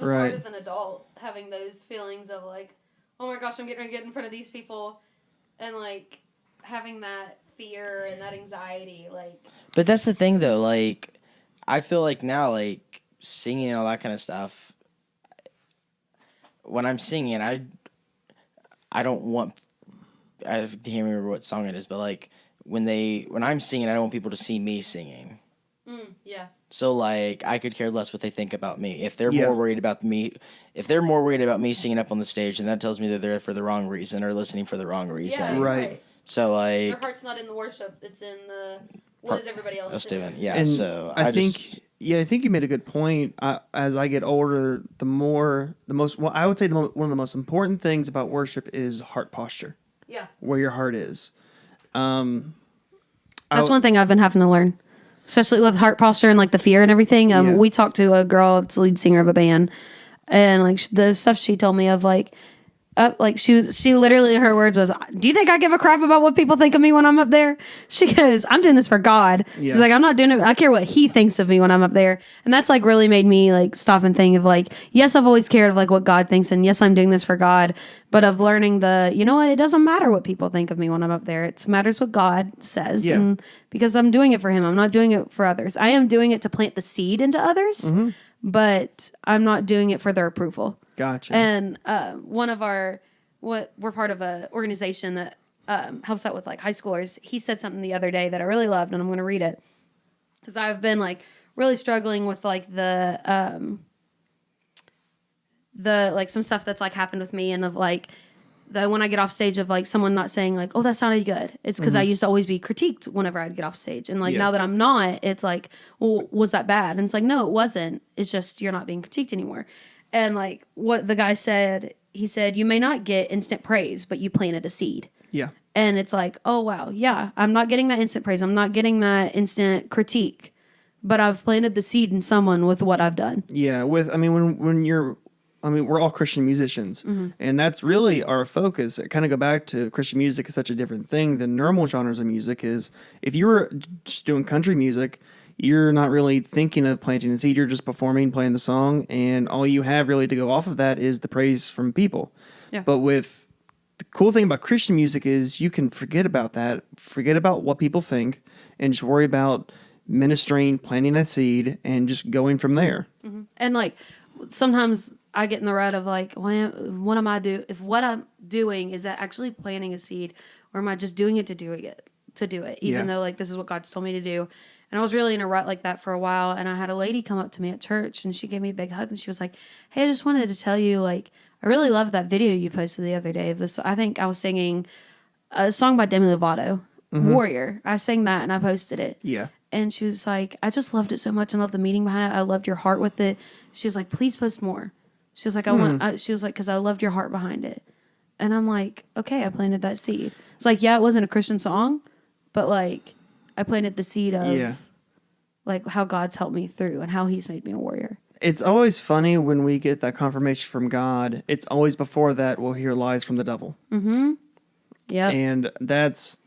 was hard as an adult, having those feelings of like, oh my gosh, I'm getting ready to get in front of these people, and like having that fear and that anxiety, like. But that's the thing, though. Like, I feel like now, like singing and all that kind of stuff. When I'm singing, I don't want. I can't remember what song it is, but like when I'm singing, I don't want people to see me singing. Yeah. So like I could care less what they think about me. If they're more worried about me, singing up on the stage, then that tells me that they're there for the wrong reason or listening for the wrong reason. Yeah, right. So like their heart's not in the worship; it's in the what is everybody else doing? Yeah. And so I think you made a good point. As I get older, one of the most important things about worship is heart posture. Yeah. Where your heart is. That's one thing I've been having to learn, especially with heart posture and like the fear and everything. We talked to a girl that's the lead singer of a band, and like the stuff she told me of like she literally, her words was, "Do you think I give a crap about what people think of me when I'm up there?" She goes, "I'm doing this for God." She's like, "I'm not doing it. I care what He thinks of me when I'm up there." And that's like really made me like stop and think of like, yes, I've always cared of like what God thinks, and yes, I'm doing this for God, but of learning you know what, it doesn't matter what people think of me when I'm up there. It matters what God says, and because I'm doing it for Him, I'm not doing it for others. I am doing it to plant the seed into others, but I'm not doing it for their approval. Gotcha. And we're part of an organization that helps out with like high schoolers. He said something the other day that I really loved, and I'm going to read it because I've been like really struggling with like the like some stuff that's like happened with me, and of like when I get off stage of like someone not saying like, "Oh, that sounded good." It's because I used to always be critiqued whenever I'd get off stage, and like now that I'm not, it's like, "Well, was that bad?" And it's like, "No, it wasn't. It's just you're not being critiqued anymore." And like what the guy said, he said, "You may not get instant praise, but you planted a seed." Yeah. And it's like, oh wow, yeah, I'm not getting that instant praise. I'm not getting that instant critique, but I've planted the seed in someone with what I've done. Yeah. We're all Christian musicians, and that's really our focus. Kind of go back to Christian music is such a different thing than normal genres of music is. If you were just doing country music, you're not really thinking of planting a seed. You're just performing, playing the song, and all you have really to go off of that is the praise from people. Yeah. But with the cool thing about Christian music is you can forget about that, forget about what people think, and just worry about ministering, planting that seed, and just going from there. Mm-hmm. And like sometimes I get in the rut of like, well, what am I do? If what I'm doing is that actually planting a seed, or am I just doing it to do it? Even though like this is what God's told me to do. And I was really in a rut like that for a while. And I had a lady come up to me at church, and she gave me a big hug, and she was like, "Hey, I just wanted to tell you, like, I really loved that video you posted the other day of this. I think I was singing a song by Demi Lovato, Warrior. I sang that and I posted it." Yeah. And she was like, "I just loved it so much. I loved the meaning behind it. I loved your heart with it." She was like, "Please post more." She was like, she was like, "Because I loved your heart behind it." And I'm like, okay, I planted that seed. It's like, yeah, it wasn't a Christian song, but like I planted the seed of like how God's helped me through and how He's made me a warrior. It's always funny when we get that confirmation from God. It's always before that we'll hear lies from the devil. Mm-hmm. Yeah. And that's